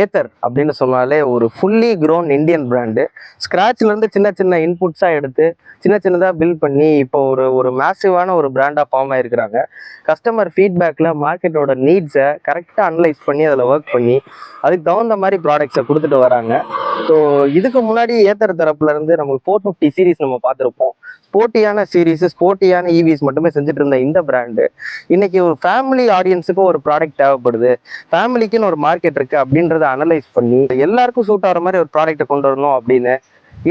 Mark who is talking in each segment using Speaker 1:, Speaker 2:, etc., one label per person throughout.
Speaker 1: ஏத்தர் அப்படின்னு சொன்னாலே ஒரு ஃபுல்லி க்ரோன் இந்தியன் பிராண்டு. ஸ்க்ராட்ச்ல இருந்து சின்ன சின்ன இன்புட்ஸா எடுத்து சின்ன சின்னதா பில்ட் பண்ணி இப்போ ஒரு ஒரு மேசிவான ஒரு பிராண்டா ஃபார்ம் ஆயிருக்கிறாங்க. கஸ்டமர் ஃபீட்பேக்ல மார்க்கெட்டோட நீட்ஸை கரெக்டாக அனலைஸ் பண்ணி அதில் ஒர்க் பண்ணி அதுக்கு தகுந்த மாதிரி ப்ராடக்ட்ஸை கொடுத்துட்டு வராங்க. ஸோ இதுக்கு முன்னாடி ஏத்தர் தரப்புல இருந்து நமக்கு 450 சீரீஸ் நம்ம பார்த்துருப்போம். ஸ்போர்ட்டியான சீரீஸ், ஸ்போர்ட்டியான ஈவிஸ் மட்டுமே செஞ்சுட்டு இருந்த இந்த பிராண்டு இன்னைக்கு ஒரு ஃபேமிலி ஆடியன்ஸுக்கு ஒரு ப்ராடக்ட் தேவைப்படுது, ஃபேமிலிக்குன்னு ஒரு மார்க்கெட் இருக்கு அப்படின்றத அனலைஸ் பண்ணி எல்லாருக்கும் சூட் ஆகிற மாதிரி ஒரு ப்ராடக்ட்டை கொண்டு வரணும் அப்படின்னு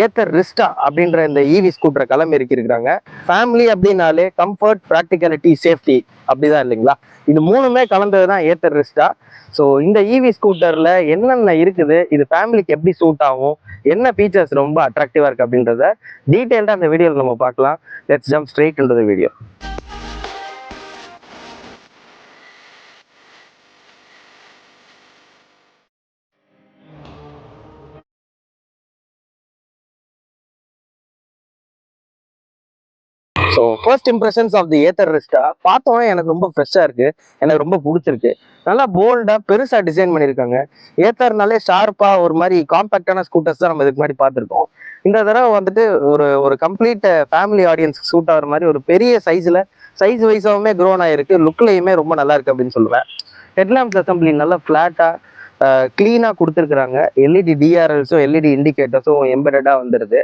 Speaker 1: ஏத்தர் ரிஸ்டா அப்படின்ற இந்த இவி ஸ்கூட்டரை களம் இருக்கிறாங்க. ஃபேமிலி அப்படின்னாலே கம்ஃபர்ட், ப்ராக்டிகாலிட்டி, சேஃப்டி அப்படிதான் இல்லைங்களா? இது மூணுமே கலந்ததுதான் ஏத்தர் ரிஸ்டா. ஸோ இந்த இவி ஸ்கூட்டர்ல என்னென்ன இருக்குது, இது ஃபேமிலிக்கு எப்படி சூட் ஆகும், என்ன ஃபீச்சர்ஸ் ரொம்ப அட்ராக்டிவா இருக்கு அப்படின்றத டீட்டெயில்டா அந்த வீடியோவில் நம்ம பார்க்கலாம். Let's jump straight into the video. So first impressions of the Ather Rizta பார்த்தோன்னே எனக்கு ரொம்ப ஃப்ரெஷ்ஷாக இருக்கு, எனக்கு ரொம்ப பிடிச்சிருக்கு. நல்லா போல்டாக பெருசாக டிசைன் பண்ணியிருக்காங்க. ஏத்தர்னாலே ஷார்ப்பாக ஒரு மாதிரி காம்பேக்டான ஸ்கூட்டர்ஸ் தான் நம்ம இதுக்கு முன்னாடி பார்த்துருக்கோம். இந்த தடவை வந்துட்டு ஒரு ஒரு கம்ப்ளீட் ஃபேமிலி ஆடியன்ஸ்க்கு சூட் ஆகிற மாதிரி ஒரு பெரிய சைஸ் வைஸாகவுமே க்ரோன் ஆயிருக்கு, லுக்லையுமே ரொம்ப நல்லா இருக்கு அப்படின்னு சொல்லுவேன். ஹெட்லாம்ப்ஸ் அசம்பிளி நல்லா ஃப்ளாட்டாக க்ளீனாக கொடுத்துருக்குறாங்க. எல்இடி டிஆர்எல்ஸும் எல்இடி இண்டிகேட்டர்ஸும் எம்பெடடாக வந்துடுது.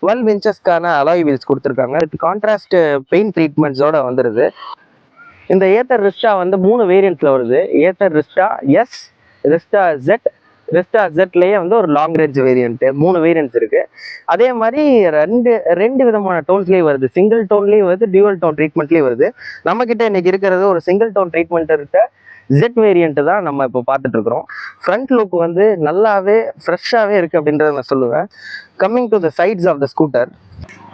Speaker 1: 12 இன்ச்சஸ்க்கான அலாய் வீல்ஸ் கொடுத்துருக்காங்க. கான்ட்ராஸ்ட் பெயிண்ட் ட்ரீட்மெண்ட்ஸோட வந்துடுது. இந்த ஏத்தர் ரிஸ்டா வந்து 3 வேரியன்ட்ல வருது. ஏத்தர் ரிஸ்டா எஸ், ரிஸ்டா ஜெட், ரிஸ்டா ஜெட்லயே வந்து ஒரு லாங் ரேஞ்ச் வேரியன்ட், 3 வேரியன்ட்ஸ் இருக்கு. அதே மாதிரி ரெண்டு விதமான டோன்ஸ்லயும் வருது. சிங்கிள் டோன்லயும் வருது, டியூவல் டோன் ட்ரீட்மெண்ட்லயும் வருது. நம்ம கிட்ட இன்னைக்கு இருக்கிறது ஒரு சிங்கிள் டோன் ட்ரீட்மெண்ட் இருக்க ஜெட் வேரியன்ட் தான் நம்ம இப்போ பார்த்துட்டு இருக்கிறோம். ஃப்ரண்ட் லுக் வந்து நல்லாவே ஃப்ரெஷ்ஷாகவே இருக்கு அப்படின்றத நான் சொல்லுவேன். Coming to the sides of the scooter,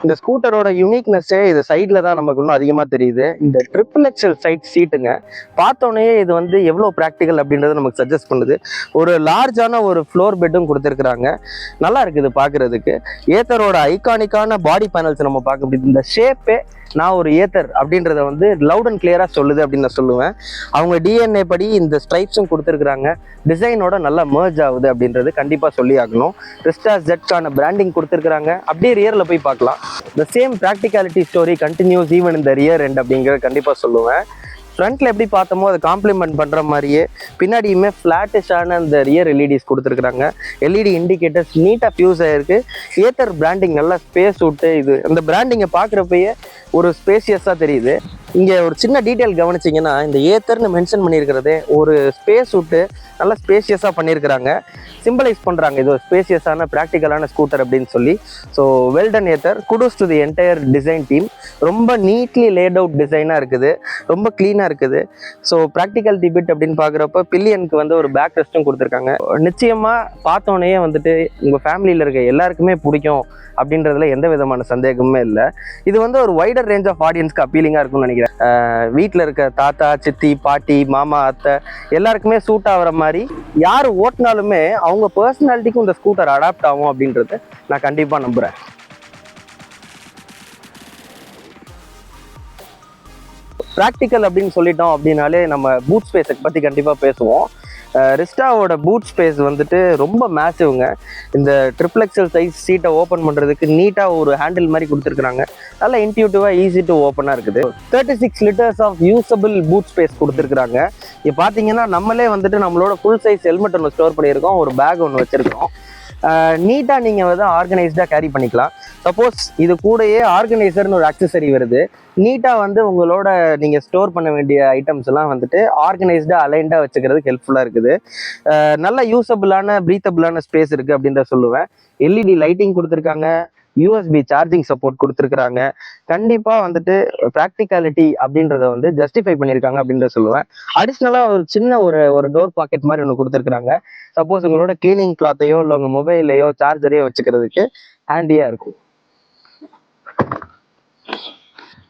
Speaker 1: இந்த ஸ்கூட்டரோட யூனிக்னஸே இது சைட்ல தான் நமக்கு இன்னும் அதிகமாக தெரியுது. இந்த ட்ரிபிள் எக்ஸல் சைட் சீட்டுங்க பார்த்தோன்னே இது வந்து எவ்வளோ ப்ராக்டிக்கல் அப்படின்றத நமக்கு சஜஸ்ட் பண்ணுது. ஒரு லார்ஜான ஒரு ஃப்ளோர் பெட்டும் கொடுத்துருக்குறாங்க, நல்லா இருக்குது பார்க்கறதுக்கு. ஏத்தரோட ஐகானிக்கான பாடி பேனல்ஸ் நம்ம பார்க்க முடியுது. இந்த ஷேப்பே நான் ஒரு ஏத்தர் அப்படின்றத வந்து லவுட் அண்ட் கிளியரா சொல்லுது அப்படின்னு நான் சொல்லுவேன். அவங்க டிஎன்ஏ படி இந்த ஸ்ட்ரைப்ஸும் கொடுத்துருக்குறாங்க, டிசைனோட நல்லா மர்ஜ் ஆகுது அப்படின்றது கண்டிப்பா சொல்லி ஆகணும். ரிஸ்டா ஜெட்கான பிராண்டிங் கொடுத்துருக்குறாங்க. அப்படியே ரியர்ல போய் பார்க்கலாம். The same practicality story continues even இந்த ரியர் எண்ட் அப்படிங்கிறத கண்டிப்பா சொல்லுவேன். ஃப்ரண்ட்ல எப்படி பார்த்தோமோ அதை காம்ப்ளிமெண்ட் பண்ற மாதிரியே பின்னாடியுமே ஃபிளாட்டிஷான இந்த ரியர் எல்இடிஸ் கொடுத்துருக்குறாங்க. எல்இடி இண்டிகேட்டர்ஸ் நீட்டா ஃபியூஸ் ஆயிருக்கு. ஏத்தர் பிராண்டிங் நல்லா ஸ்பேஸ் விட்டு இது அந்த பிராண்டிங்கை பார்க்குறப்பயே ஒரு ஸ்பேசியஸாக தெரியுது. இங்கே ஒரு சின்ன டீட்டெயில் கவனிச்சிங்கன்னா இந்த ஏத்தர்னு மென்ஷன் பண்ணியிருக்கிறதே ஒரு ஸ்பேஸ் விட்டு நல்லா ஸ்பேசியஸாக பண்ணியிருக்கிறாங்க, சிம்பிளைஸ் பண்ணுறாங்க இது ஒரு ஸ்பேசியஸான ப்ராக்டிக்கலான ஸ்கூட்டர் அப்படின்னு சொல்லி. So well done Ather, kudos to the entire design team. ரொம்ப நீட்லி லேட் அவுட் டிசைனாக இருக்குது, ரொம்ப க்ளீனாக இருக்குது. ஸோ ப்ராக்டிக்கல் டிபிட் அப்படின்னு பார்க்குறப்ப பில்லியனுக்கு வந்து ஒரு பேக் ரெஸ்ட்டும் கொடுத்துருக்காங்க. நிச்சயமாக பார்த்தோன்னே வந்துட்டு உங்கள் ஃபேமிலியில் இருக்க எல்லாருக்குமே பிடிக்கும் அப்படின்றதுல எந்த விதமான சந்தேகமே இல்லை. இது வந்து ஒரு வைடர் ரேஞ்ச் ஆஃப் ஆடியன்ஸ்க்கு அப்பீலிங்காக இருக்கும்னு நினைக்கிறேன். வீட்டில் இருக்க தாத்தா, சித்தி, பாட்டி, மாமா, அத்தை எல்லாருக்குமே சூட் ஆகிற மாதிரி யார் ஓட்டினாலுமே அவங்க பர்சனாலிட்டிக்கும் இந்த ஸ்கூட்டர் அடாப்ட் ஆகும் அப்படின்றத நான் கண்டிப்பாக நம்புகிறேன். ப்ராக்டிக்கல் அப்படின்னு சொல்லிட்டோம் அப்படின்னாலே நம்ம பூட் ஸ்பேஸை பற்றி கண்டிப்பாக பேசுவோம். ரிஸ்டாவோட பூட் ஸ்பேஸ் வந்துட்டு ரொம்ப மேசிவ்ங்க. இந்த ட்ரிபிள் எக்ஸல் சைஸ் சீட்டை ஓப்பன் பண்ணுறதுக்கு நீட்டாக ஒரு ஹேண்டில் மாதிரி கொடுத்துருக்குறாங்க. நல்லா இன்ட்யூட்டிவாக ஈஸி டு ஓப்பனாக இருக்குது. 36 litres of usable boot space கொடுத்துருக்குறாங்க. இப்போ பார்த்தீங்கன்னா நம்மளே வந்துட்டு நம்மளோட ஃபுல் சைஸ் ஹெல்மெட் ஒன்று ஸ்டோர் பண்ணியிருக்கோம், ஒரு பேக் ஒன்று வச்சுருக்கோம். நீட்டாக நீங்கள் வந்து ஆர்கனைஸ்டாக கேரி பண்ணிக்கலாம். சப்போஸ் இது கூடயே ஆர்கனைசர்னு ஒரு அக்சசரி வருது. நீட்டாக வந்து உங்களோட நீங்கள் ஸ்டோர் பண்ண வேண்டிய ஐட்டம்ஸ் எல்லாம் வந்துட்டு ஆர்கனைஸ்டாக அலைன்டாக வச்சுக்கிறதுக்கு ஹெல்ப்ஃபுல்லாக இருக்குது. நல்ல யூஸபிளான ப்ரீத்தபிளான ஸ்பேஸ் இருக்குது அப்படின்னு சொல்லுவேன். எல்இடி லைட்டிங் கொடுத்துருக்காங்க, யூஎஸ்பி சார்ஜிங் சப்போர்ட் கொடுத்துருக்குறாங்க. கண்டிப்பாக வந்துட்டு ப்ராக்டிகாலிட்டி அப்படின்றத வந்து ஜஸ்டிஃபை பண்ணியிருக்காங்க அப்படின்றத சொல்லுவேன். அடிஷ்னலாக ஒரு சின்ன ஒரு டோர் பாக்கெட் மாதிரி ஒன்று கொடுத்துருக்குறாங்க. சப்போஸ் உங்களோட கிளீனிங் கிளாத்தையோ இல்லை உங்கள் மொபைலையோ சார்ஜரையோ வச்சுக்கிறதுக்கு ஹேண்டியாக இருக்கும்.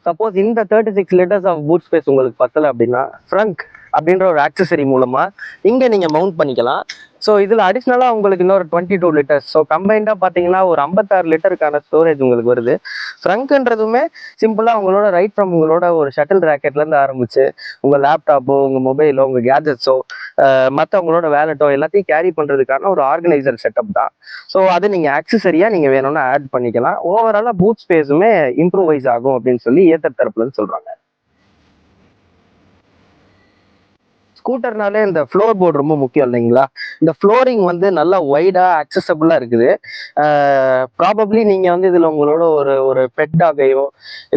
Speaker 1: சப்போஸ் இந்த 36 லிட்டர்ஸ் ஆஃப் பூட் ஸ்பேஸ் உங்களுக்கு பத்தலை அப்படின்னா ஃப்ரங்க் அப்படின்ற ஒரு ஆக்சசரி மூலமா இங்கே நீங்கள் மவுண்ட் பண்ணிக்கலாம். ஸோ இதில் அடிஷ்னலாக உங்களுக்கு இன்னொரு 22 லிட்டர்ஸ். ஸோ கம்பைண்டாக பார்த்தீங்கன்னா ஒரு 56 லிட்டருக்கான ஸ்டோரேஜ் உங்களுக்கு வருது. ஃப்ரங்க்ன்றதுமே சிம்பிளாக உங்களோட ரைட் ஃப்ரம் உங்களோட ஒரு ஷட்டில் ராக்கெட்லேருந்து ஆரம்பிச்சு உங்கள் லேப்டாப்போ, உங்கள் மொபைலோ, உங்கள் கேஜெட்ஸோ, மற்ற உங்களோட வேலட்டோ எல்லாத்தையும் கேரி பண்ணுறதுக்கான ஒரு ஆர்கனைசர் செட்டப் தான். ஸோ அது நீங்கள் ஆக்சசரியாக நீங்கள் வேணும்னா ஆட் பண்ணிக்கலாம். ஓவராலாக பூட் ஸ்பேஸுமே இம்ப்ரூவைஸ் ஆகும் அப்படின்னு சொல்லி ஏத்தர் தரப்புலன்னு சொல்கிறாங்க. ஸ்கூட்டர்னாலே இந்த ஃப்ளோர் போர்டு ரொம்ப முக்கியம் இல்லைங்களா? இந்த ஃப்ளோரிங் வந்து நல்லா வைடா அக்சசபிளா இருக்குது. ப்ராபப்ளி நீங்க வந்து இதுல உங்களோட ஒரு ஒரு பெட் டாகையோ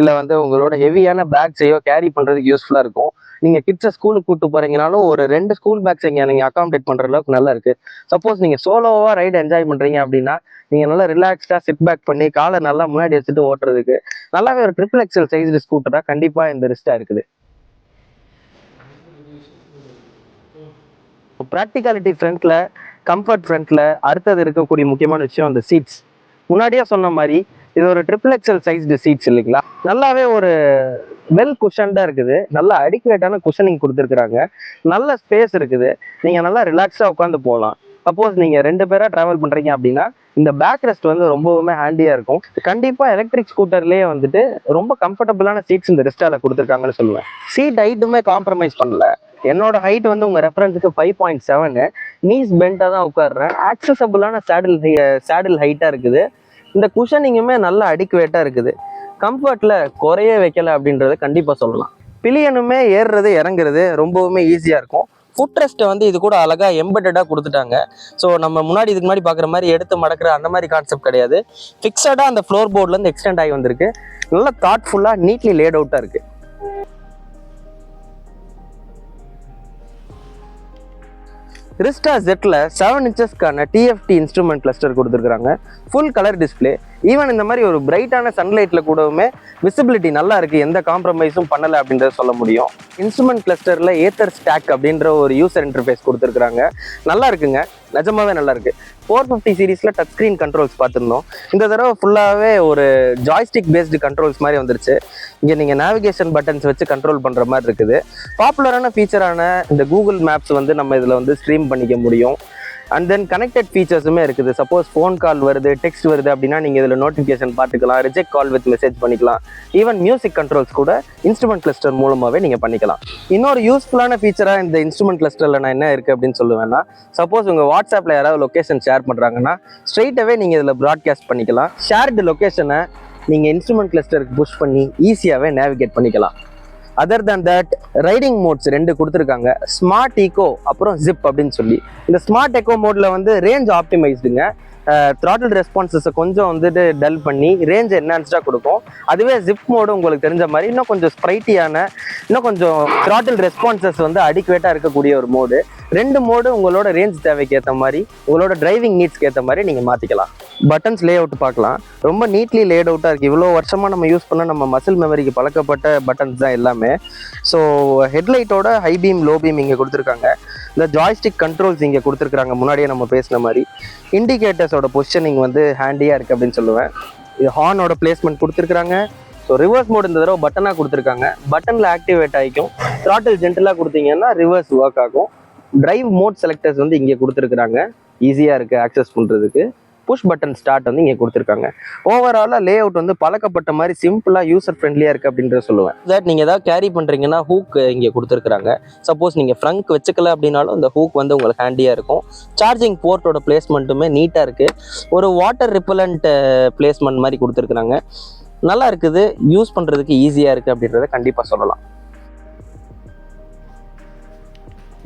Speaker 1: இல்ல வந்து உங்களோட ஹெவியான பேக்ஸையோ கேரி பண்றதுக்கு யூஸ்ஃபுல்லா இருக்கும். நீங்க கிட்ஸை ஸ்கூலுக்கு கூட்டு போறீங்கனாலும் ஒரு 2 ஸ்கூல் பேக்ஸ் இங்க நீங்க அகாமடேட் பண்ற அளவுக்கு நல்லா இருக்கு. சப்போஸ் நீங்க சோலோவா ரைடு என்ஜாய் பண்றீங்க அப்படின்னா நீங்க நல்லா ரிலாக்ஸ்டா சிட் பேக் பண்ணி காலை நல்லா முன்னாடி வச்சுட்டு ஓட்டுறதுக்கு நல்லாவே ஒரு ட்ரிபிள் எக்ஸல் சைஸ் ஸ்கூட்டரா கண்டிப்பா இந்த ரிஸ்டா இருக்குது. ப்ராக்டிகாலிட்டி ஃப்ரண்ட்ல, கம்ஃபர்ட் ஃப்ரண்ட்ல அடுத்தது இருக்கக்கூடிய முக்கியமான விஷயம் அந்த சீட்ஸ். முன்னாடியே சொன்ன மாதிரி இது ஒரு ட்ரிபிள் எக்ஸல் சைஸ்டு சீட்ஸ் இல்லைங்களா? நல்லாவே ஒரு வெல் குஷன்டா இருக்குது. நல்ல அடிக்குவேட்டான குஷனிங் கொடுத்துருக்குறாங்க. நல்ல ஸ்பேஸ் இருக்குது. நீங்க நல்லா ரிலாக்ஸா உட்காந்து போகலாம். சப்போஸ் நீங்க 2 பேரா டிராவல் பண்றீங்க அப்படின்னா இந்த பேக் ரெஸ்ட் வந்து ரொம்பவுமே ஹேண்டியா இருக்கும். கண்டிப்பா எலக்ட்ரிக் ஸ்கூட்டர்லயே வந்துட்டு ரொம்ப கம்ஃபர்டபுளான சீட்ஸ் இந்த ரெஸ்டால கொடுத்துருக்காங்கன்னு சொல்லுவேன். சீட் ஹைட்டுமே காம்ப்ரமைஸ் பண்ணல. என்னோட ஹைட் வந்து உங்க ரெஃபரன்ஸுக்கு 5.7. நீஸ் பெண்டா தான் உட்காடுறேன். ஆக்சசபிளான சேடில் ஹைட்டா இருக்குது. இந்த குஷனிங்குமே நல்ல அடிக்குவேட்டா இருக்குது. கம்ஃபர்ட்ல குறைய வைக்கல அப்படின்றத கண்டிப்பா சொல்லலாம். பிலியனுமே ஏறுறது இறங்குறது ரொம்பவுமே ஈஸியா இருக்கும். ஃபுட் ரெஸ்ட்டை வந்து இது கூட அழகா எம்பெட்டடா கொடுத்துட்டாங்க. ஸோ நம்ம இதுக்கு முன்னாடி பார்க்குற மாதிரி எடுத்து மடக்கிற அந்த மாதிரி கான்செப்ட் கிடையாது. ஃபிக்ஸடா அந்த ஃப்ளோர் போர்ட்லேருந்து எக்ஸ்டெண்ட் ஆகி வந்திருக்கு. நல்லா தாட்ஃபுல்லா நீட்லி லேட் அவுட்டா இருக்கு. ரிஸ்டா ஜெட்ல 7 இன்ச்சஸ்க்கான டிஎஃப்டி இன்ஸ்ட்ருமெண்ட் கிளஸ்டர் கொடுத்துருக்காங்க. Full colour display. ஈவன் இந்த மாதிரி ஒரு பிரைட்டான சன்லைட்ல கூடவுமே விசிபிலிட்டி நல்லா இருக்கு. எந்த காம்ப்ரமைஸும் பண்ணல அப்படின்றத சொல்ல முடியும். இன்ஸ்ட்ருமெண்ட் கிளஸ்டர்ல ஏத்தர் ஸ்டாக் அப்படின்ற ஒரு யூசர் இன்டர்ஃபேஸ் கொடுத்துருக்காங்க. நல்லா இருக்குங்க, நிஜமாவே நல்லா இருக்கு. 450 சீரீஸ்ல டச் ஸ்கிரீன் கண்ட்ரோல்ஸ் பார்த்துருந்தோம். இந்த தடவை ஃபுல்லாவே ஒரு ஜாய்ஸ்டிக் பேஸ்டு கண்ட்ரோல்ஸ் மாதிரி வந்துருச்சு. இங்க நீங்க நேவிகேஷன் பட்டன்ஸ் வச்சு கண்ட்ரோல் பண்ற மாதிரி இருக்குது. பாப்புலரான ஃபீச்சரான இந்த கூகுள் மேப்ஸ் வந்து நம்ம இதுல வந்து ஸ்ட்ரீம் பண்ணிக்க முடியும். அண்ட் தென் கனெக்டட் ஃபீச்சர்ஸுமே இருக்குது. சப்போஸ் ஃபோன் கால் வருது, டெக்ஸ்ட் வருது அப்படின்னா நீங்கள் இதில் நோட்டிஃபிகேஷன் பார்த்துக்கலாம். ரிஜெக்ட் கால் வித் மெசேஜ் பண்ணிக்கலாம். ஈவன் மியூசிக் கண்ட்ரோல்ஸ் கூட இன்ஸ்ட்ருமெண்ட் கிளஸ்டர் மூலமாகவே நீங்கள் பண்ணிக்கலாம். இன்னொரு யூஸ்ஃபுல்லான ஃபீச்சராக இந்த இன்ஸ்ட்ருமெண்ட் கிளஸ்டரில் நான் என்ன இருக்குது அப்படின்னு சொல்லுவேன்னா, சப்போஸ் உங்கள் வாட்ஸ்அப்பில் யாராவது லொக்கேஷன் ஷேர் பண்ணுறாங்கன்னா ஸ்ட்ரெயிட்டாகவே நீங்கள் இதில் ப்ராட்காஸ்ட் பண்ணிக்கலாம். ஷேர்டு லொக்கேஷனை நீங்கள் இன்ஸ்ட்ருமெண்ட் கிளஸ்டருக்கு புஷ் பண்ணி ஈஸியாகவே நேவிகேட் பண்ணிக்கலாம். Other than that riding modes 2 கொடுத்துருக்காங்க. ஸ்மார்ட் ஈகோ அப்புறம் ஜிப் அப்படின்னு சொல்லி. இந்த ஸ்மார்ட் எக்கோ மோட்ல வந்து ரேஞ்ச் ஆப்டிமைஸ்டுங்க. த்ராட்டில் ரெஸ்பான்சஸை கொஞ்சம் வந்துட்டு டல் பண்ணி ரேஞ்ச் என்ஹான்ஸ்டாக கொடுக்கும். அதுவே ஜிப் மோடு உங்களுக்கு தெரிஞ்ச மாதிரி இன்னும் கொஞ்சம் ஸ்ப்ரைட்டியான, இன்னும் கொஞ்சம் த்ராட்டில் ரெஸ்பான்சஸ் வந்து அடிக்குவேட்டாக இருக்கக்கூடிய ஒரு மோடு. 2 மோடு உங்களோட ரேஞ்ச் தேவைக்கு ஏற்ற மாதிரி, உங்களோட டிரைவிங் நீட்ஸ்க்கு ஏற்ற மாதிரி நீங்கள் மாற்றிக்கலாம். பட்டன்ஸ் லே அவுட் பார்க்கலாம். ரொம்ப நீட்லி லேட் அவுட்டாக இருக்குது. இவ்வளோ வருஷமாக நம்ம யூஸ் பண்ண நம்ம மசில் மெமரிக்கு பழக்கப்பட்ட பட்டன்ஸ் தான் எல்லாமே. ஸோ ஹெட்லைட்டோட ஹை பீம், லோ பீம் இங்கே கொடுத்துருக்காங்க. இந்த ஜாய்ஸ்டிக் கண்ட்ரோல்ஸ் இங்கே கொடுத்துருக்காங்க. முன்னாடியே நம்ம பேசின மாதிரி இண்டிகேட்டர்ஸோட பொசிஷனிங் வந்து ஹேண்டியாக இருக்குது அப்படின்னு சொல்லுவேன். இது ஹார்னோட பிளேஸ்மெண்ட் கொடுத்துருக்காங்க. ஸோ ரிவர்ஸ் மோட் இந்த தடவை பட்டனாக கொடுத்துருக்காங்க. பட்டனில் ஆக்டிவேட் ஆகிக்கும். த்ராட்டில் ஜென்டலாக கொடுத்தீங்கன்னா ரிவர்ஸ் ஒர்க் ஆகும். டிரைவ் மோட் செலக்டர்ஸ் வந்து இங்கே கொடுத்துருக்குறாங்க. ஈஸியாக இருக்குது ஆக்சஸ் பண்ணுறதுக்கு. புஷ் பட்டன் ஸ்டார்ட் வந்து இங்கே கொடுத்துருக்காங்க. ஓவராலாக லே அவுட் வந்து பழக்கப்பட்ட மாதிரி சிம்பிளாக யூசர் ஃப்ரெண்ட்லியாக இருக்குது அப்படின்றத சொல்லுவேன். தட் நீங்கள் ஏதாவது கேரி பண்ணுறீங்கன்னா ஹூக் இங்கே கொடுத்துருக்காங்க. சப்போஸ் நீங்கள் ஃப்ரங்க் வச்சுக்கல அப்படின்னாலும் இந்த ஹூக் வந்து உங்களுக்கு ஹேண்டியாக இருக்கும். சார்ஜிங் போர்ட்டோட பிளேஸ்மெண்ட்டுமே நீட்டாக இருக்குது. ஒரு வாட்டர் ரிப்பலண்ட் பிளேஸ்மெண்ட் மாதிரி கொடுத்துருக்குறாங்க. நல்லா இருக்குது, யூஸ் பண்ணுறதுக்கு ஈஸியாக இருக்குது அப்படின்றத கண்டிப்பாக சொல்லலாம்.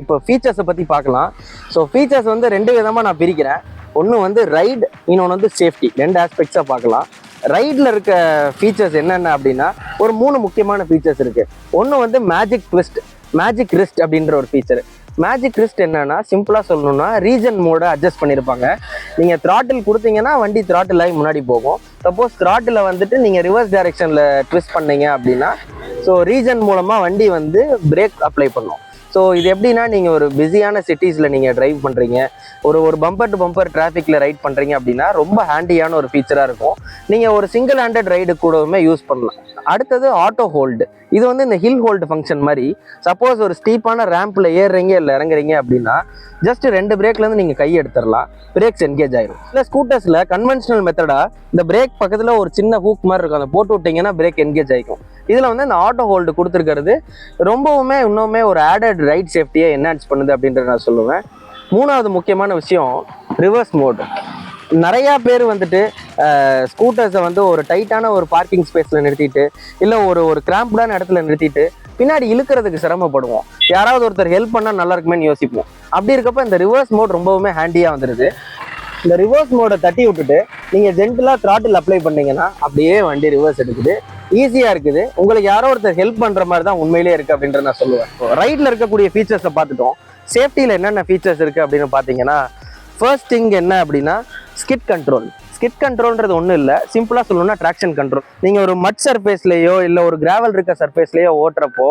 Speaker 1: இப்போ ஃபீச்சர்ஸை பற்றி பார்க்கலாம். ஸோ ஃபீச்சர்ஸ் வந்து 2 விதமாக நான் பிரிக்கிறேன். ஒன்று வந்து ரைடு, இன்னொன்று வந்து சேஃப்டி. 2 ஆஸ்பெக்ட்ஸாக பார்க்கலாம். ரைடில் இருக்க ஃபீச்சர்ஸ் என்னென்ன அப்படின்னா ஒரு 3 முக்கியமான ஃபீச்சர்ஸ் இருக்குது. ஒன்று வந்து மேஜிக் ரிஸ்ட் அப்படின்ற ஒரு ஃபீச்சர். மேஜிக் ரிஸ்ட் என்னன்னா, சிம்பிளாக சொல்லணும்னா ரீஜன் மோட அட்ஜஸ்ட் பண்ணியிருப்பாங்க. நீங்கள் த்ராட்டில் கொடுத்தீங்கன்னா வண்டி த்ராட்டில் ஆகி முன்னாடி போகும். சப்போஸ் த்ராட்டில் வந்துட்டு நீங்கள் ரிவர்ஸ் டைரெக்ஷனில் ட்விஸ்ட் பண்ணீங்க அப்படின்னா ஸோ ரீஜன் மூலமாக வண்டி வந்து பிரேக் அப்ளை பண்ணும். ஸோ இது எப்படின்னா நீங்கள் ஒரு பிஸியான சிட்டிஸில் நீங்கள் டிரைவ் பண்ணுறீங்க, ஒரு பம்பர் டு பம்பர் டிராஃபிக்கில் ரைட் பண்ணுறீங்க அப்படின்னா ரொம்ப ஹேண்டியான ஒரு ஃபீச்சராக இருக்கும். நீங்கள் ஒரு சிங்கிள் ஹேண்டட் ரைடு கூடவுமே யூஸ் பண்ணலாம். அடுத்தது ஆட்டோ ஹோல்டு. இது வந்து இந்த ஹில் ஹோல்டு ஃபங்க்ஷன் மாதிரி. சப்போஸ் ஒரு ஸ்டீப்பான ரேம்பில் ஏறுறீங்க இல்லை இறங்குறீங்க அப்படின்னா ஜஸ்ட் 2 பிரேக்லேருந்து நீங்கள் கை எடுத்துடலாம், பிரேக்ஸ் என்கேஜ் ஆயிடும். இல்லை ஸ்கூட்டர்ஸில் கன்வென்ஷனல் மெத்தடாக இந்த பிரேக் பக்கத்தில் ஒரு சின்ன ஹூக் மாதிரி இருக்கும், அதை போட்டு விட்டிங்கன்னா பிரேக் என்கேஜ் ஆகிக்கும். இதில் வந்து இந்த ஆட்டோ ஹோல்டு கொடுத்துருக்கிறது ரொம்பவுமே இன்னுமே ஒரு ஆடட் ரைட் சேஃப்டியை என்ஹான்ஸ் பண்ணுது அப்படின்றத நான் சொல்லுவேன். 3வது முக்கியமான விஷயம் ரிவர்ஸ் மோடு. நிறையா பேர் வந்துட்டு ஸ்கூட்டர்ஸை வந்து ஒரு டைட்டான ஒரு பார்க்கிங் ஸ்பேஸில் நிறுத்திட்டு இல்லை ஒரு கிராம்ப்டான இடத்துல நிறுத்திட்டு பின்னாடி இழுக்கிறதுக்கு சிரமப்படுவோம். யாராவது ஒருத்தர் ஹெல்ப் பண்ணால் நல்லா இருக்குமேன்னு யோசிப்போம். அப்படி இருக்கப்போ இந்த ரிவர்ஸ் மோட் ரொம்பவுமே ஹேண்டியாக வந்துடுது. இந்த ரிவர்ஸ் மோடை தட்டி விட்டுட்டு நீங்கள் ஜென்டலாக த்ராட்டில் அப்ளை பண்ணீங்கன்னா அப்படியே வண்டி ரிவர்ஸ் எடுக்குது, ஈஸியாக இருக்குது. உங்களுக்கு யாரோ ஒருத்தர் ஹெல்ப் பண்ணுற மாதிரி தான் உண்மையிலே இருக்குது அப்படின்றத நான் சொல்லுவேன். ரைட்டில் இருக்கக்கூடிய ஃபீச்சர்ஸை பார்த்துட்டோம். சேஃப்டியில் என்னென்ன ஃபீச்சர்ஸ் இருக்குது அப்படின்னு பார்த்தீங்கன்னா, ஃபர்ஸ்ட் திங் என்ன அப்படின்னா ஸ்கிட் கண்ட்ரோல். ஸ்கிட் கண்ட்ரோல்ன்றது ஒன்றும் இல்லை, சிம்பிளாக சொல்லணும்னா ட்ராக்ஷன் கண்ட்ரோல். நீங்கள் ஒரு மட் சர்ஃபேஸ்லேயோ இல்லை ஒரு கிராவல் இருக்க சர்ஃபேஸ்லேயோ ஓட்டுறப்போ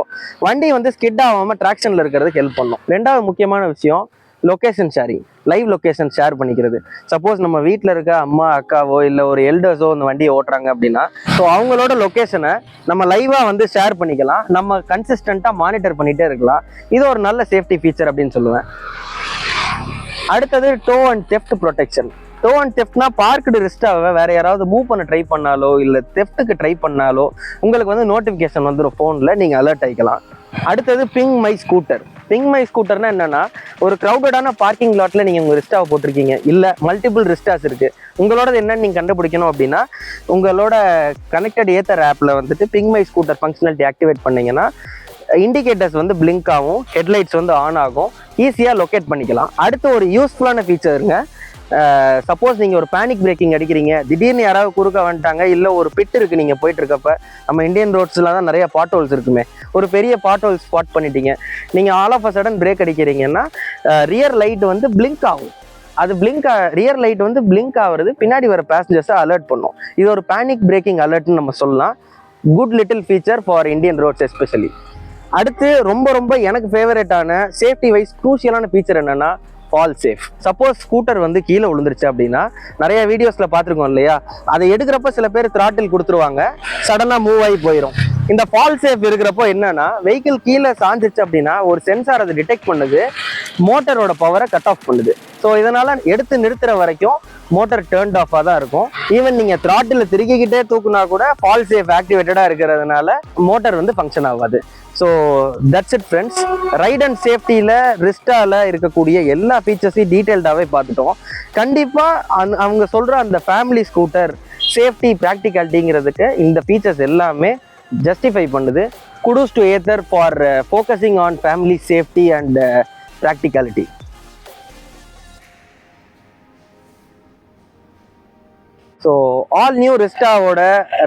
Speaker 1: வண்டி வந்து ஸ்கிட் ஆகாமல் ட்ராக்ஷனில் இருக்கிறதுக்கு ஹெல்ப் பண்ணும். 2வது முக்கியமான விஷயம் location sharing, live location share பண்ணிக்கிறது. சப்போஸ் நம்ம வீட்டில் இருக்க அம்மா அக்காவோ இல்லை ஒரு எல்டர்ஸோ அந்த வண்டியை ஓட்டுறாங்க அப்படின்னா ஸோ அவங்களோட லொக்கேஷனை நம்ம லைவாக வந்து ஷேர் பண்ணிக்கலாம், நம்ம கன்சிஸ்டண்ட்டாக மானிட்டர் பண்ணிகிட்டே இருக்கலாம். இது ஒரு நல்ல சேஃப்டி ஃபீச்சர் அப்படின்னு சொல்லுவேன். அடுத்தது tow and theft protection. Tow and தெஃப்ட்னா பார்க்டு ரிஸ்டாவை வேற யாராவது மூவ் பண்ண ட்ரை பண்ணாலோ இல்லை தெஃப்ட்டுக்கு ட்ரை பண்ணாலோ உங்களுக்கு வந்து நோட்டிஃபிகேஷன் வந்துடும் ஃபோனில், நீங்கள் அலர்ட் ஆகிக்கலாம். அடுத்தது ping my scooter. Ping my ஸ்கூட்டர்னா என்னன்னா, ஒரு க்ரௌடடான பார்க்கிங் லாட்ல நீங்கள் உங்கள் ரிஸ்டாவை போட்டிருக்கீங்க, இல்லை மல்டிபிள் ரிஸ்டாஸ் இருக்குது, உங்களோட என்னன்னு நீங்கள் கண்டுபிடிக்கணும் அப்படின்னா உங்களோட கனெக்டட் ஏத்தர் ஆப்பில் வந்துட்டு ping my scooter functionality activate பண்ணீங்கன்னா இண்டிகேட்டர்ஸ் வந்து பிளிங்க் ஆகும், ஹெட்லைட்ஸ் வந்து ஆன் ஆகும், ஈஸியாக லொக்கேட் பண்ணிக்கலாம். அடுத்து ஒரு யூஸ்ஃபுல்லான ஃபீச்சருங்க. சப்போஸ் நீங்கள் ஒரு பேனிக் பிரேக்கிங் அடிக்கிறீங்க, திடீர்னு யாராவது குறுக்க வந்துட்டாங்க, இல்லை ஒரு பிட் இருக்குது நீங்கள் போயிட்டு இருக்கப்ப, நம்ம இந்தியன் ரோட்ஸ்லாம் தான் நிறைய பாட் ஹோல்ஸ் இருக்குமே, ஒரு பெரிய பாட் ஹோல் ஸ்பாட் பண்ணிட்டீங்க, நீங்கள் all of a sudden brake அடிக்கிறீங்கன்னா ரியர் லைட் வந்து பிளிங்க் ஆகும். அது ரியர் லைட் வந்து பிளிங்க் ஆகுறது பின்னாடி வர பேசஞ்சர்ஸை அலர்ட் பண்ணும். இது ஒரு பேனிக் பிரேக்கிங் அலர்ட்னு நம்ம சொல்லலாம். Good little feature for Indian roads especially. அடுத்து ரொம்ப எனக்கு ஃபேவரட்டான சேஃப்டி வைஸ் க்ரூஷியலான ஃபீச்சர் என்னன்னா ஃபால் சேஃப். சப்போஸ் ஸ்கூட்டர் வந்து கீழே விழுந்துருச்சு அப்படின்னா நிறைய வீடியோஸ்ல பார்த்துருக்கோம் இல்லையா, அதை எடுக்கிறப்ப சில பேர் த்ராட்டில் கொடுத்துருவாங்க, சடனா மூவ் ஆகி போயிடும். இந்த ஃபால் சேஃப் இருக்கிறப்போ என்னன்னா, வெஹிக்கிள் கீழே சாஞ்சிச்சு அப்படின்னா ஒரு சென்சார் அதை டிடெக்ட் பண்ணுது, மோட்டரோட பவரை கட் ஆஃப் பண்ணுது. ஸோ இதனால எடுத்து நிறுத்துற வரைக்கும் மோட்டர் டேர்ன்ட் ஆஃபாக தான் இருக்கும். ஈவன் நீங்கள் த்ராட்டில் திருக்கிக்கிட்டே தூக்குனா கூட ஃபால் சேஃப் ஆக்டிவேட்டடாக இருக்கிறதுனால மோட்டர் வந்து ஃபங்க்ஷன் ஆகாது. So that's it friends. Ride and சேஃப்டியில் ரிஸ்டாவில் இருக்கக்கூடிய எல்லா ஃபீச்சர்ஸையும் டீட்டெயில்டாகவே பார்த்துட்டோம். கண்டிப்பாக அவங்க சொல்கிற அந்த ஃபேமிலி ஸ்கூட்டர் சேஃப்டி ப்ராக்டிகாலிட்டிங்கிறதுக்கு இந்த ஃபீச்சர்ஸ் எல்லாமே ஜஸ்டிஃபை பண்ணுது. Kudos to Ather for focusing on family safety and practicality. So all new ரிஸ்டாவோட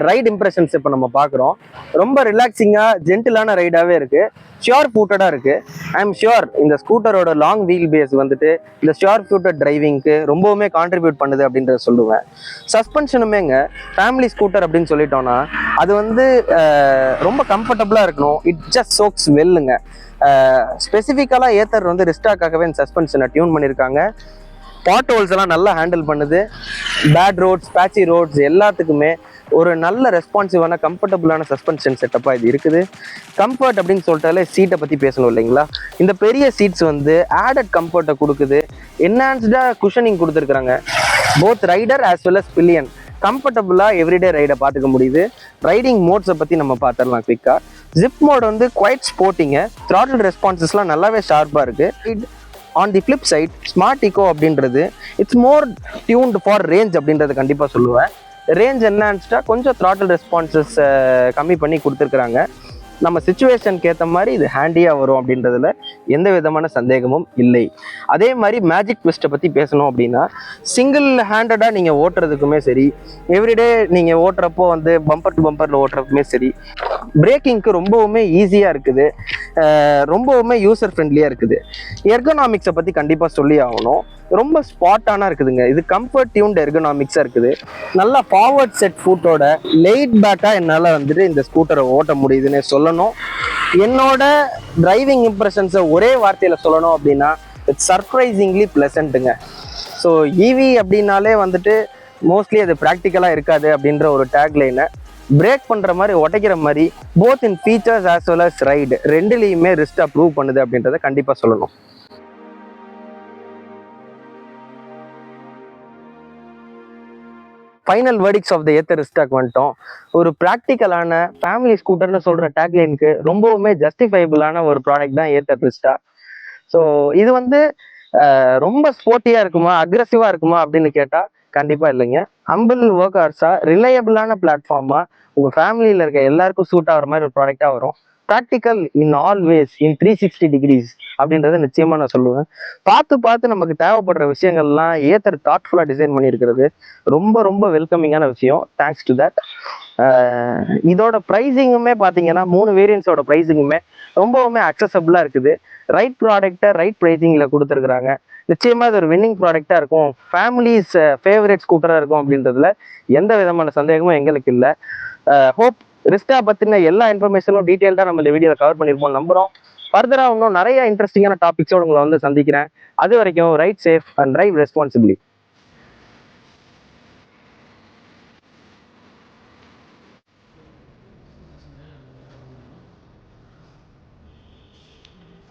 Speaker 1: ரைட் இம்ப்ரெஷன்ஸ் இப்போ நம்ம பார்க்குறோம். ரொம்ப ரிலாக்ஸிங்காக ஜென்டிலான ரைடாகவே இருக்குது, ஷியோர் ஃபூட்டடாக இருக்குது. ஐ எம் ஷியோர் இந்த ஸ்கூட்டரோட லாங் வீல் பேஸ் வந்துட்டு இந்த ஷியோர் ஃபூட்டட் டிரைவிங்க்கு ரொம்பவுமே கான்ட்ரிபியூட் பண்ணுது அப்படின்றத சொல்லுவேங்க. சஸ்பென்ஷனுமேங்க ஃபேமிலி ஸ்கூட்டர் அப்படின்னு சொல்லிட்டோன்னா அது வந்து ரொம்ப கம்ஃபர்டபுளாக இருக்கணும். இட் ஜஸ்ட் சோக்ஸ் வெல்லுங்க. ஸ்பெசிஃபிக்கலாக ஏத்தர் வந்து ரிஸ்டாக்காகவே இந்த சஸ்பென்ஷனை டியூன் பண்ணியிருக்காங்க. பாட் ஹோல்ஸ் எல்லாம் நல்லா ஹேண்டில் பண்ணுது. பேட் ரோட்ஸ், பேட்சி ரோட்ஸ் எல்லாத்துக்குமே ஒரு நல்ல ரெஸ்பான்சிவான கம்ஃபர்டபுளான சஸ்பென்ஷன் செட்டப்பாக இது இருக்குது. கம்ஃபர்ட் அப்படின்னு சொல்லிட்டாலே சீட்டை பற்றி பேசணும் இல்லைங்களா. இந்த பெரிய சீட்ஸ் வந்து ஆடட் கம்ஃபர்ட்டை கொடுக்குது. என்ஹான்ஸ்டாக குஷனிங் கொடுத்துருக்குறாங்க. Both rider as well as pillion கம்ஃபர்டபுளாக எவ்ரிடே ரைடை பார்த்துக்க முடியுது. ரைடிங் மோட்ஸை பற்றி நம்ம பார்த்துடலாம் குவிக்காக. ஜிப் மோட் வந்து குவைட் ஸ்போர்ட்டிங்க. த்ராட்டில் ரெஸ்பான்சஸ்லாம் நல்லாவே ஷார்ப்பாக இருக்குது. On the flip side smart eco அப்படின்றது it's more tuned for range அப்படின்றத கண்டிப்பாக சொல்லுவேன். ரேஞ்ச் என்ஹான்ஸ்டாக கொஞ்சம் த்ராட்டில் ரெஸ்பான்சஸ் கம்மி பண்ணி கொடுத்துருக்குறாங்க. நம்ம சிச்சுவேஷனுக்கு ஏற்ற மாதிரி இது ஹேண்டியாக வரும் அப்படின்றதுல எந்த விதமான சந்தேகமும் இல்லை. அதே மாதிரி மேஜிக் ட்விஸ்ட்டை பற்றி பேசணும் அப்படின்னா, சிங்கிள் ஹேண்டடாக நீங்கள் ஓட்டுறதுக்குமே சரி, எவ்ரிடே நீங்கள் ஓட்டுறப்போ வந்து பம்பர் டு பம்பரில் ஓட்டுறதுக்குமே சரி, பிரேக்கிங்க்கு ரொம்பவுமே ஈஸியாக இருக்குது, ரொம்பவுமே யூசர் ஃப்ரெண்ட்லியாக இருக்குது. எர்கனாமிக்ஸை பற்றி கண்டிப்பாக சொல்லி ஆகணும். ரொம்ப ஸ்பாட்டானா இருக்குதுங்க. இது கம்ஃபர்ட் டியூன்ட் எர்கனாமிக்ஸாக இருக்குது. நல்லா ஃபார்வர்ட் செட் ஃபுட்டோட லைட் பேக்காக என்னால் வந்துட்டு இந்த ஸ்கூட்டரை ஓட்ட முடியுதுன்னு சொல்ல சொல்லணும். என்னோட டிரைவிங் இம்ப்ரெஷன்ஸை ஒரே வார்த்தையில் சொல்லணும் அப்படின்னா இட்ஸ் சர்ப்ரைசிங்லி பிளசண்ட்டுங்க. ஸோ ஈவி அப்படின்னாலே வந்துட்டு மோஸ்ட்லி அது ப்ராக்டிக்கலாக இருக்காது அப்படின்ற ஒரு டேக்லைனை பிரேக் பண்ணுற மாதிரி உடைக்கிற மாதிரி both in features as well as ride ரெண்டுலேயுமே ரிஸ்ட்டாக ப்ரூவ் பண்ணுது அப்படின்றத கண்டிப்பாக சொல்லணும். Final verdicts of the Ather ரிஸ்டாக் வந்துட்டோம். ஒரு ப்ராக்டிக்கலான ஃபேமிலி ஸ்கூட்டர்னு சொல்கிற டேக்லைனுக்கு ரொம்பவுமே ஜஸ்டிஃபைபிளான ஒரு ப்ராடக்ட் தான் ஏத்தர் ரிஸ்டாக். ஸோ இது வந்து ரொம்ப ஸ்போர்ட்டியாக இருக்குமா அக்ரெசிவாக இருக்குமா அப்படின்னு கேட்டால் கண்டிப்பாக இல்லைங்க. ஹம்பிள் ஒர்க் ஹார்ஸா ரிலையபிளான பிளாட்ஃபார்மா உங்கள் ஃபேமிலியில் இருக்க எல்லாருக்கும் சூட் ஆகிற மாதிரி ஒரு ப்ராடக்டாக வரும். Practical in always in 360 degrees அப்படின்றத நிச்சயமாக நான் சொல்லுவேன். பார்த்து பார்த்து நமக்கு தேவைப்படுற விஷயங்கள்லாம் ஏத்தர் தாட்ஃபுல்லாக டிசைன் பண்ணியிருக்கிறது ரொம்ப ரொம்ப வெல்கமிங்கான விஷயம். Thanks to that. இதோட ப்ரைஸிங்குமே பார்த்தீங்கன்னா 3 வேரியன்ஸோட ப்ரைஸிங்குமே ரொம்பவுமே அக்சசபிளாக இருக்குது. ரைட் ப்ராடக்டை ரைட் ப்ரைஸிங்கில் கொடுத்துருக்குறாங்க. நிச்சயமாக இது ஒரு வின்னிங் ப்ராடக்டாக இருக்கும், ஃபேமிலிஸ் ஃபேவரட் ஸ்கூட்டராக இருக்கும் அப்படின்றதுல எந்த விதமான சந்தேகமும் எங்களுக்கு இல்லை. ஹோப் ரிஸ்டா பற்றின எல்லா இன்ஃபர்மேஷனும் டீட்டெயில்டாக நம்ம இந்த வீடியோவில் கவர் பண்ணியிருப்போம் நம்புகிறோம். ஃபர்தராக இன்னும் நிறைய இன்ட்ரெஸ்டிங்கான டாபிக்ஸோடு உங்களை வந்து சந்திக்கிறேன். அது வரைக்கும் right safe and drive responsibly.